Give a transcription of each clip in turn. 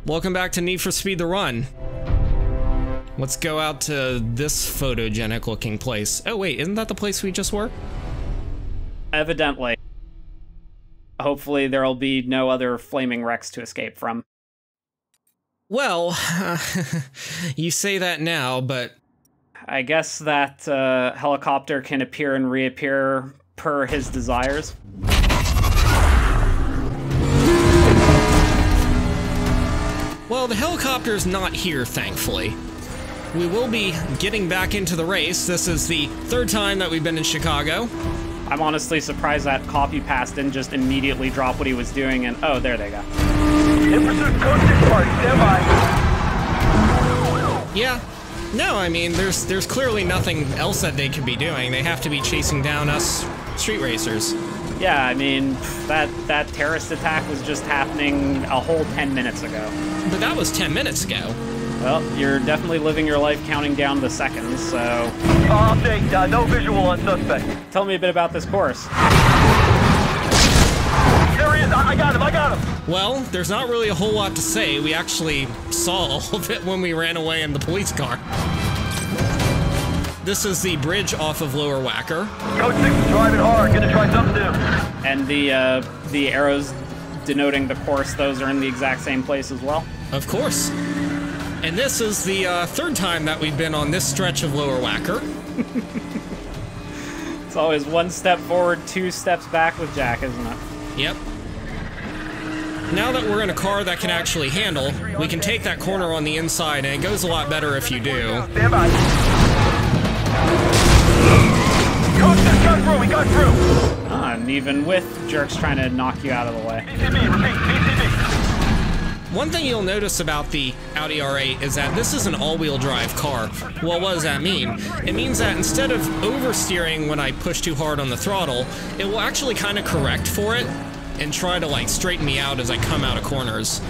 Welcome back to Need for Speed The Run. Let's go out to this photogenic looking place. Oh wait, isn't that the place we just were? Evidently. Hopefully there'll be no other flaming wrecks to escape from. Well, you say that now, but... I guess that helicopter can appear and reappear per his desires. Well, the helicopter's not here, thankfully. We will be getting back into the race. This is the third time that we've been in Chicago. I'm honestly surprised that Copy Pass didn't just immediately drop what he was doing and... Oh, there they go. In pursuit, code 6 party, stand by. Yeah. No, I mean, there's clearly nothing else that they could be doing. They have to be chasing down us street racers. Yeah, I mean, that terrorist attack was just happening a whole 10 minutes ago. But that was 10 minutes ago. Well, you're definitely living your life counting down the seconds, so... Update, no visual on suspect. Tell me a bit about this course. There he is, I got him! Well, there's not really a whole lot to say. We actually saw all of it when we ran away in the police car. This is the bridge off of Lower Wacker. Code 6 is driving hard, gonna try something new. And the arrows denoting the course, those are in the exact same place as well? Of course. And this is the third time that we've been on this stretch of Lower Wacker. It's always one step forward, two steps back with Jack, isn't it? Yep. Now that we're in a car that can actually handle, we can take that corner on the inside, and it goes a lot better if you do. Stand by. Code 6 got through, we got through. And even with jerks trying to knock you out of the way. BCB, repeat, BCB. One thing you'll notice about the Audi R8 is that this is an all-wheel drive car. Well, what does that mean? It means that instead of oversteering when I push too hard on the throttle, it will actually kind of correct for it and try to like straighten me out as I come out of corners.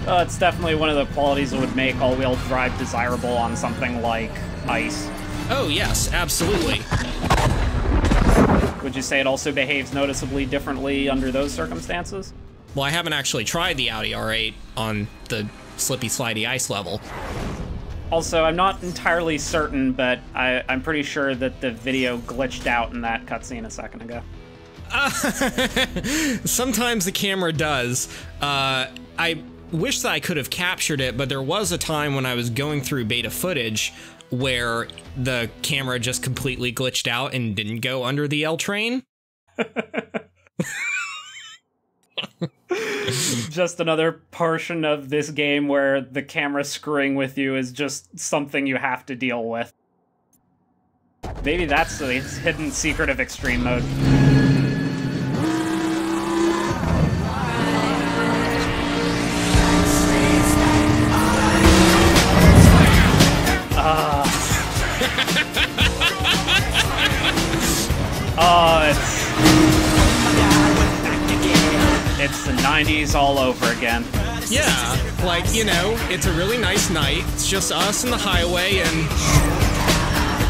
It's definitely one of the qualities that would make all-wheel drive desirable on something like ice. Oh yes, absolutely. Would you say it also behaves noticeably differently under those circumstances? Well, I haven't actually tried the Audi R8 on the slippy slidey ice level. Also, I'm not entirely certain, but I'm pretty sure that the video glitched out in that cutscene a second ago. Sometimes the camera does. I wish that I could have captured it, but there was a time when I was going through beta footage where the camera just completely glitched out and didn't go under the L train. Just another portion of this game where the camera screwing with you is just something you have to deal with. Maybe that's the hidden secret of extreme mode. It's the 90s all over again. Yeah, like, you know, it's a really nice night. It's just us and the highway and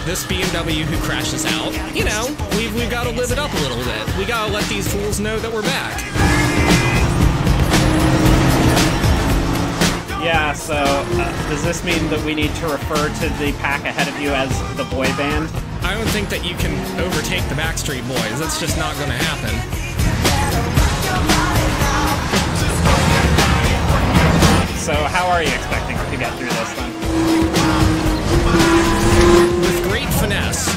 this BMW who crashes out. You know, we've got to live it up a little bit. We got to let these fools know that we're back. Yeah, so does this mean that we need to refer to the pack ahead of you as the boy band? I don't think that you can overtake the Backstreet Boys. That's just not going to happen. So how are you expecting to get through this then? With great finesse.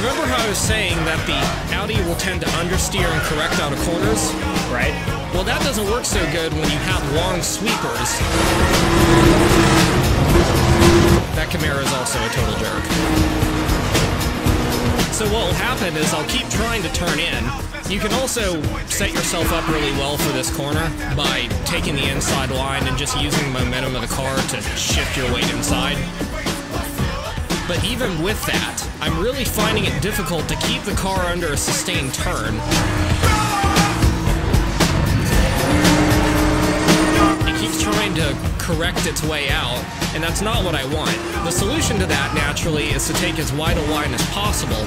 Remember how I was saying that the Audi will tend to understeer and correct out of corners? Right. Well, that doesn't work so good when you have long sweepers. That Camaro is also a total jerk. So what will happen is I'll keep trying to turn in. You can also set yourself up really well for this corner by taking the inside line and just using the momentum of the car to shift your weight inside. But even with that, I'm really finding it difficult to keep the car under a sustained turn. It keeps trying to correct its way out, and that's not what I want. The solution to that, naturally, is to take as wide a line as possible.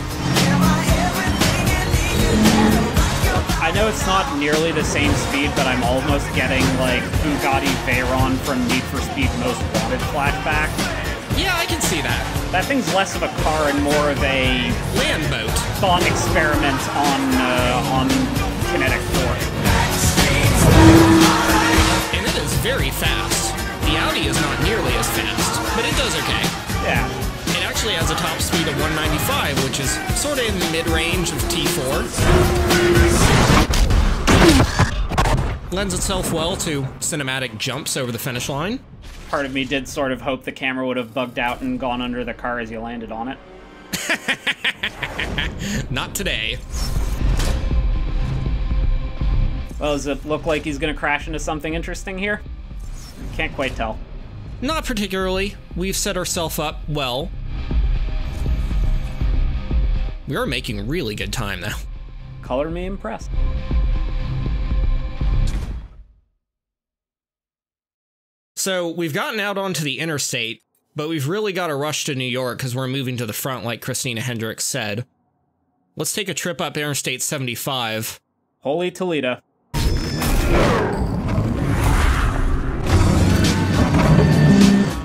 I know it's not nearly the same speed, but I'm almost getting, like, Bugatti Veyron from Need for Speed Most Wanted flashback. Yeah, I can see that. That thing's less of a car and more of a Land boat. thought experiment on kinetic force. And it is very fast. The Audi is not nearly as fast, but it does okay. Yeah. It actually has a top speed of 195, which is sort of in the mid-range of T4. Lends itself well to cinematic jumps over the finish line. Part of me did sort of hope the camera would have bugged out and gone under the car as you landed on it. Not today. Well, does it look like he's going to crash into something interesting here? Can't quite tell. Not particularly. We've set ourselves up well. We are making really good time, though. Color me impressed. So, we've gotten out onto the interstate, but we've really got to rush to New York because we're moving to the front, like Christina Hendricks said. Let's take a trip up Interstate 75. Holy Toledo.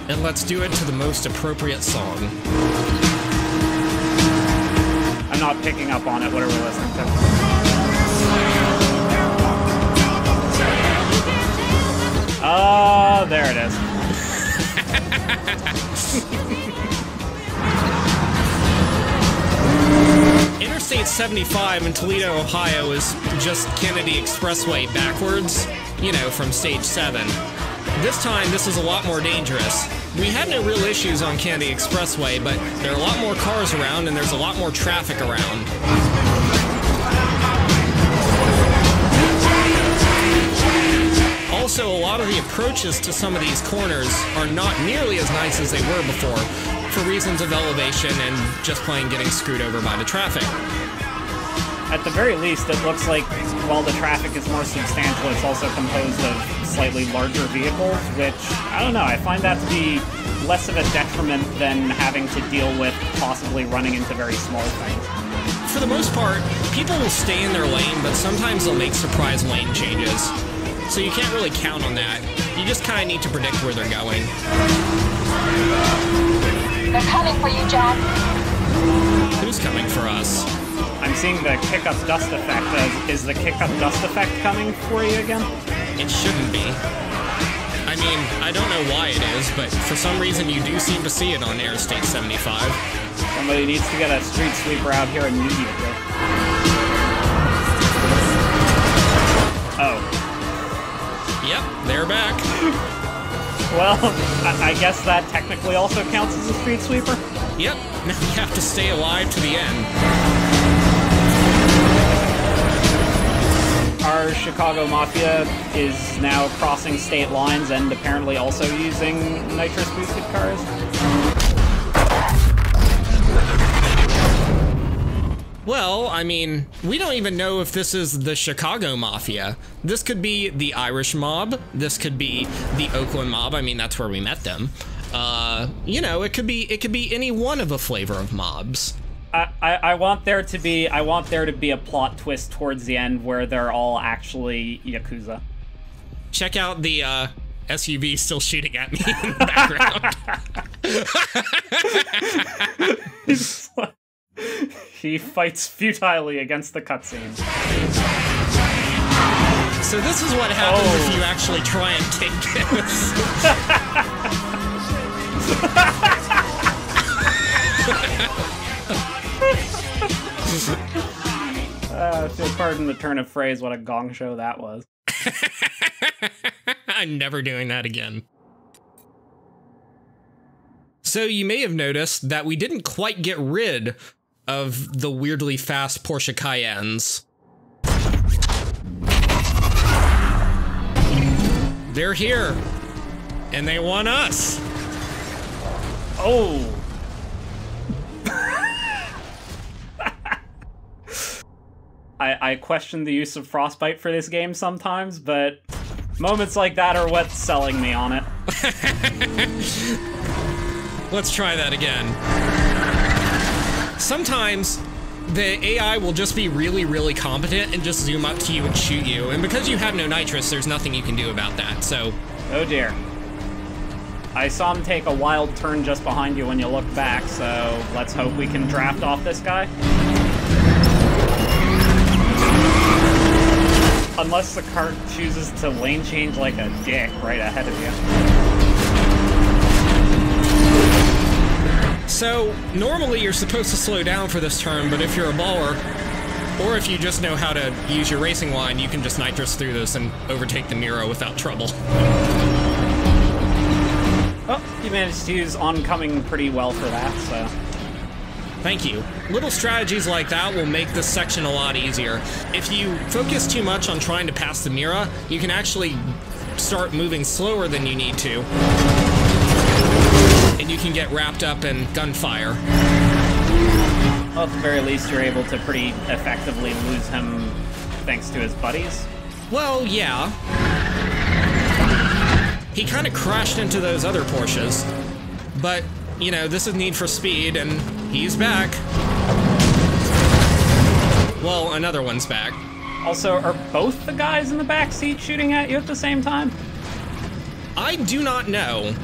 And let's do it to the most appropriate song. I'm not picking up on it. What are we listening to? Oh, there it is. Interstate 75 in Toledo, Ohio is just Kennedy Expressway backwards, you know, from stage 7. This time, this is a lot more dangerous. We had no real issues on Kennedy Expressway, but there are a lot more cars around and there's a lot more traffic around. Also, a lot of the approaches to some of these corners are not nearly as nice as they were before, for reasons of elevation and just plain getting screwed over by the traffic. At the very least, it looks like while the traffic is more substantial, it's also composed of slightly larger vehicles, which, I don't know, I find that to be less of a detriment than having to deal with possibly running into very small things. For the most part, people will stay in their lane, but sometimes they'll make surprise lane changes. So you can't really count on that. You just kind of need to predict where they're going. They're coming for you, John. Who's coming for us? I'm seeing the kick-up dust effect. Is the kick-up dust effect coming for you again? It shouldn't be. I mean, I don't know why it is, but for some reason you do seem to see it on Interstate 75. Somebody needs to get a street sweeper out here immediately. Oh. Yep, they're back. Well, I guess that technically also counts as a street sweeper? Yep, now we have to stay alive to the end. Our Chicago Mafia is now crossing state lines and apparently also using nitrous-boosted cars. Well, I mean, we don't even know if this is the Chicago Mafia. This could be the Irish mob. This could be the Oakland mob. I mean, that's where we met them. You know, it could be any one of a flavor of mobs. I want there to be a plot twist towards the end where they're all actually Yakuza. Check out the SUV still shooting at me in the background. He fights futilely against the cutscene. So this is what happens if you actually try and take this. Pardon the turn of phrase, what a gong show that was. I'm never doing that again. So you may have noticed that we didn't quite get rid of the weirdly fast Porsche Cayennes. They're here, and they want us. Oh. I question the use of frostbite for this game sometimes, but moments like that are what's selling me on it. Let's try that again. Sometimes the AI will just be really, really competent and just zoom up to you and shoot you. And because you have no nitrous, there's nothing you can do about that, so... Oh dear. I saw him take a wild turn just behind you when you looked back, so let's hope we can draft off this guy. Unless the cart chooses to lane change like a dick right ahead of you. So, normally you're supposed to slow down for this turn, but if you're a baller, or if you just know how to use your racing line, you can just nitrous through this and overtake the Miro without trouble. Oh, you managed to use oncoming pretty well for that, so... Thank you. Little strategies like that will make this section a lot easier. If you focus too much on trying to pass the Mira, you can actually start moving slower than you need to. And you can get wrapped up in gunfire. Well, at the very least, you're able to pretty effectively lose him thanks to his buddies. Well, yeah. He kind of crashed into those other Porsches. But, you know, this is Need for Speed, and he's back. Well, another one's back. Also, are both the guys in the backseat shooting at you at the same time? I do not know.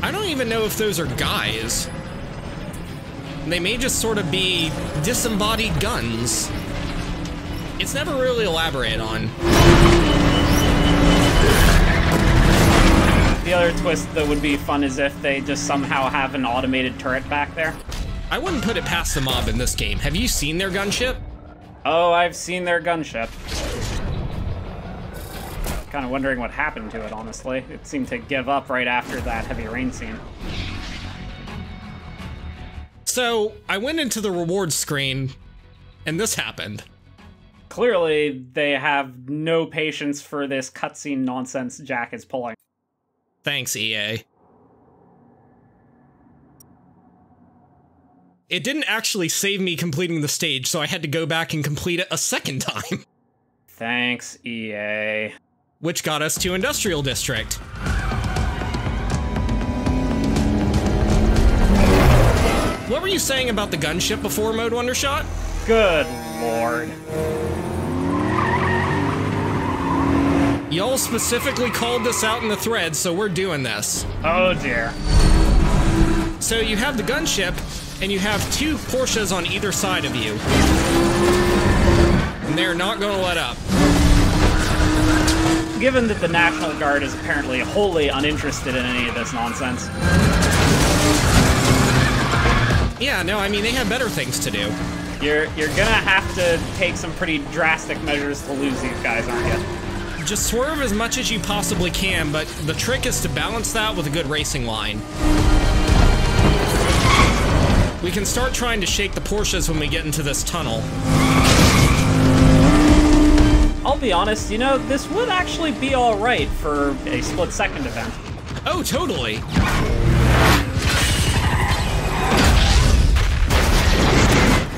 I don't even know if those are guys. They may just sort of be disembodied guns. It's never really elaborated on. The other twist that would be fun is if they just somehow have an automated turret back there. I wouldn't put it past the mob in this game. Have you seen their gunship? Oh, I've seen their gunship. Kind of wondering what happened to it, honestly. It seemed to give up right after that heavy rain scene. So, I went into the rewards screen, and this happened. Clearly, they have no patience for this cutscene nonsense Jack is pulling. Thanks, EA. It didn't actually save me completing the stage, so I had to go back and complete it a second time. Thanks, EA. Which got us to Industrial District. What were you saying about the gunship before, Mode Wondershot? Good lord. Y'all specifically called this out in the thread, so we're doing this. Oh dear. So you have the gunship, and you have two Porsches on either side of you. And they're not gonna let up. Given that the National Guard is apparently wholly uninterested in any of this nonsense. Yeah, no, I mean, they have better things to do. You're gonna have to take some pretty drastic measures to lose these guys, aren't you? Just swerve as much as you possibly can, but the trick is to balance that with a good racing line. We can start trying to shake the Porsches when we get into this tunnel. I'll be honest, you know, this would actually be alright for a split-second event. Oh, totally.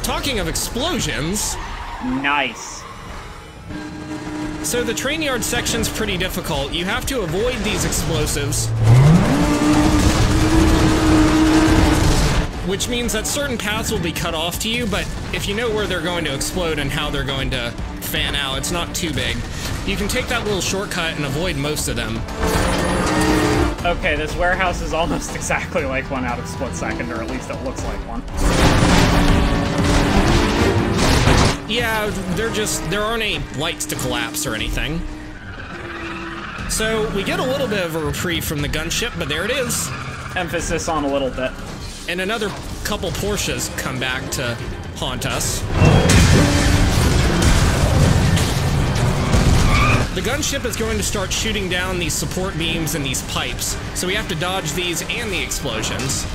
Talking of explosions... Nice. So the train yard section's pretty difficult. You have to avoid these explosives. Which means that certain paths will be cut off to you, but if you know where they're going to explode and how they're going to fan out, it's not too big. You can take that little shortcut and avoid most of them. Okay, this warehouse is almost exactly like one out of Split Second, or at least it looks like one. Yeah, there aren't any lights to collapse or anything. So we get a little bit of a reprieve from the gunship, but there it is. Emphasis on a little bit. And another couple Porsches come back to haunt us. The gunship is going to start shooting down these support beams and these pipes, so we have to dodge these and the explosions.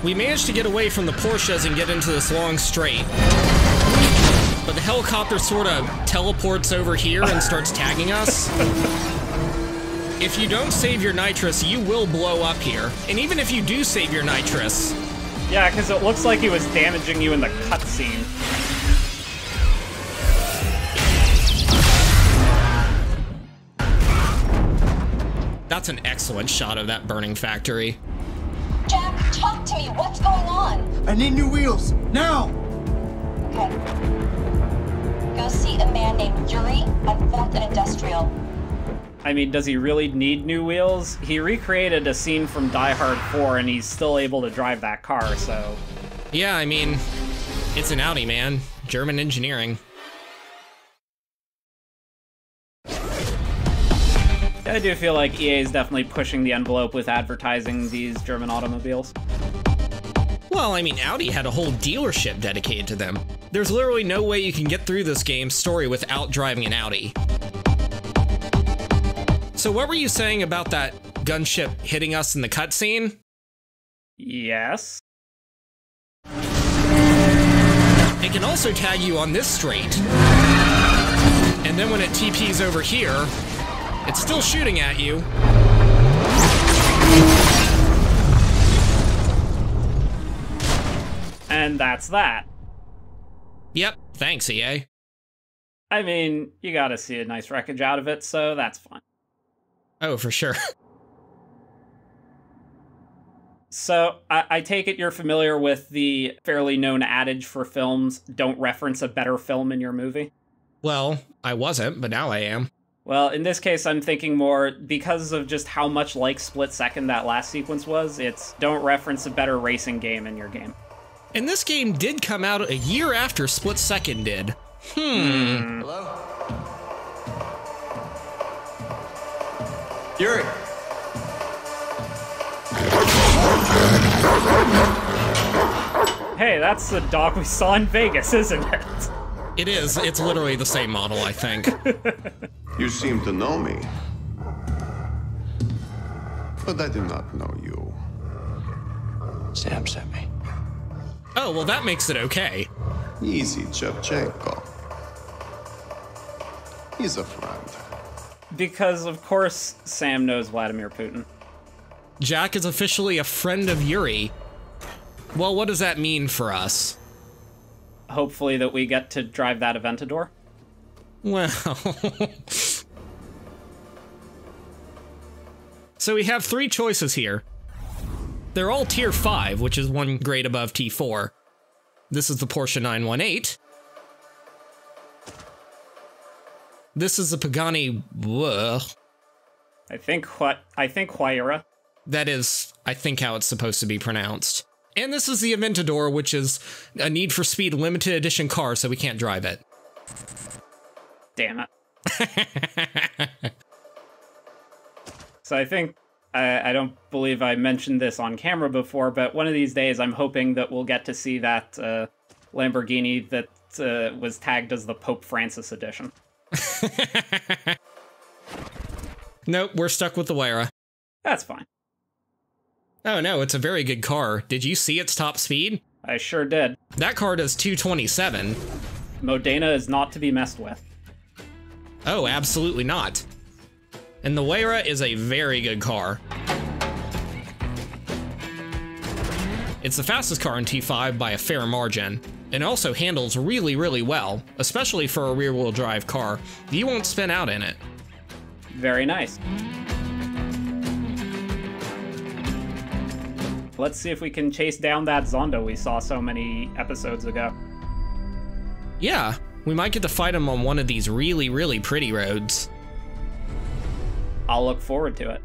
We managed to get away from the Porsches and get into this long straight. But the helicopter sort of teleports over here and starts tagging us. If you don't save your nitrous, you will blow up here. And even if you do save your nitrous... Yeah, because it looks like he was damaging you in the cutscene. That's an excellent shot of that burning factory. Jack, talk to to me. What's going on? I need new wheels, now! Okay. Go see a man named Yuri on 4th and Industrial. I mean, does he really need new wheels? He recreated a scene from Die Hard 4 and he's still able to drive that car, so... Yeah, I mean, it's an Audi, man. German engineering. I do feel like EA is definitely pushing the envelope with advertising these German automobiles. Well, I mean, Audi had a whole dealership dedicated to them. There's literally no way you can get through this game's story without driving an Audi. So what were you saying about that gunship hitting us in the cutscene? Yes. It can also tag you on this straight. And then when it TPs over here, it's still shooting at you. And that's that. Yep, thanks, EA. I mean, you gotta see a nice wreckage out of it, so that's fine. Oh, for sure. So, I take it you're familiar with the fairly known adage for films, don't reference a better film in your movie? Well, I wasn't, but now I am. Well, in this case, I'm thinking more, because of just how much like Split Second that last sequence was, it's don't reference a better racing game in your game. And this game did come out a year after Split Second did. Hello? Yuri! Hey, that's the dog we saw in Vegas, isn't it? It is. It's literally the same model, I think. You seem to know me. But I do not know you. Sam sent me. Oh, well, that makes it okay. Easy, Shevchenko. He's a friend. Because, of course, Sam knows Vladimir Putin. Jack is officially a friend of Yuri. Well, what does that mean for us? Hopefully that we get to drive that Aventador. Well... So we have 3 choices here. They're all tier 5, which is 1 grade above T4. This is the Porsche 918. This is the Pagani... I think Huayra. That is, I think, how it's supposed to be pronounced. And this is the Aventador, which is a Need for Speed limited edition car, so we can't drive it. Damn it. So I think, I don't believe I mentioned this on camera before, but one of these days I'm hoping that we'll get to see that Lamborghini that was tagged as the Pope Francis edition. Nope, we're stuck with the Huayra. That's fine. Oh no, it's a very good car. Did you see its top speed? I sure did. That car does 227. Modena is not to be messed with. Oh, absolutely not. And the Huayra is a very good car. It's the fastest car in T5 by a fair margin, and also handles really, really well, especially for a rear-wheel drive car. You won't spin out in it. Very nice. Let's see if we can chase down that Zondo we saw so many episodes ago. Yeah, we might get to fight him on one of these really, really pretty roads. I'll look forward to it.